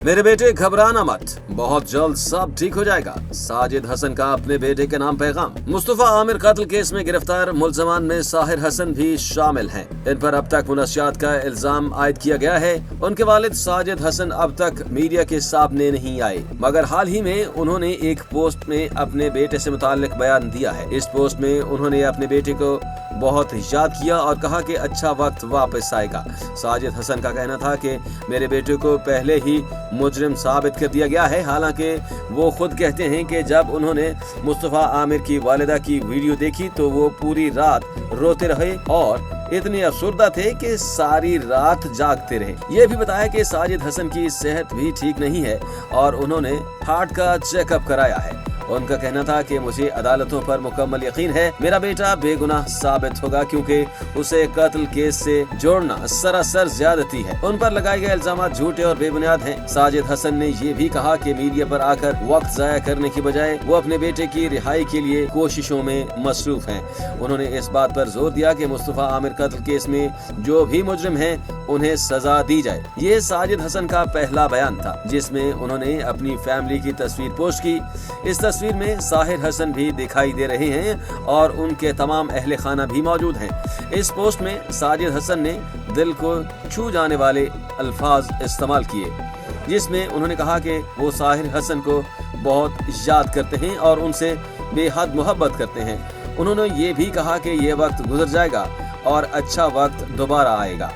मेरे बेटे घबराना मत, बहुत जल्द सब ठीक हो जाएगा। साजिद हसन का अपने बेटे के नाम पैगाम। मुस्तफा आमिर कत्ल केस में गिरफ्तार मुलजमान में साहिर हसन भी शामिल हैं। इन पर अब तक मुनशियात का इल्जाम आयद किया गया है। उनके वालिद साजिद हसन अब तक मीडिया के सामने नहीं आए, मगर हाल ही में उन्होंने एक पोस्ट में अपने बेटे से मुताल्लिक बयान दिया है। इस पोस्ट में उन्होंने अपने बेटे को बहुत याद किया और कहा कि अच्छा वक्त वापस आएगा। साजिद हसन का कहना था कि मेरे बेटे को पहले ही मुजरिम साबित कर दिया गया है। हालांकि वो खुद कहते हैं कि जब उन्होंने मुस्तफा आमिर की वालिदा की वीडियो देखी तो वो पूरी रात रोते रहे और इतने अफसरदा थे कि सारी रात जागते रहे। ये भी बताया कि साजिद हसन की सेहत भी ठीक नहीं है और उन्होंने हार्ट का चेकअप कराया है। उनका कहना था कि मुझे अदालतों पर मुकम्मल यकीन है मेरा बेटा बेगुनाह साबित होगा, क्योंकि उसे कत्ल केस से जोड़ना सरासर ज्यादती है। उन पर लगाए गए इल्जाम झूठे और बेबुनियाद हैं। साजिद हसन ने ये भी कहा कि मीडिया पर आकर वक्त जाया करने की बजाय वो अपने बेटे की रिहाई के लिए कोशिशों में मसरूफ हैं। उन्होंने इस बात पर जोर दिया कि मुस्तफा आमिर कत्ल केस में जो भी मुजरिम हैं उन्हें सजा दी जाए। ये साजिद हसन का पहला बयान था जिसमें उन्होंने अपनी फैमिली की तस्वीर पोस्ट की। इस तस्वीर में साहिर हसन भी दिखाई दे रहे हैं और उनके तमाम अहले खाना भी मौजूद हैं। इस पोस्ट में साजिद हसन ने दिल को छू जाने वाले अल्फाज इस्तेमाल किए, जिसमें उन्होंने कहा कि वो साहिर हसन को बहुत याद करते हैं और उनसे बेहद मोहब्बत करते हैं। उन्होंने ये भी कहा कि ये वक्त गुजर जाएगा और अच्छा वक्त दोबारा आएगा।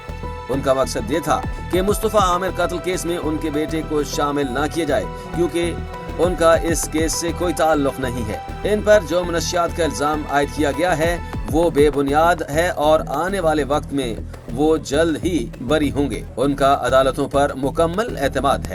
उनका मकसद ये था कि मुस्तफा आमिर कत्ल केस में उनके बेटे को शामिल न किया जाए, क्योंकि उनका इस केस से कोई ताल्लुक नहीं है। इन पर जो मुनशियात का इल्जाम आयद किया गया है वो बेबुनियाद है और आने वाले वक्त में वो जल्द ही बरी होंगे। उनका अदालतों पर मुकम्मल एतमाद है।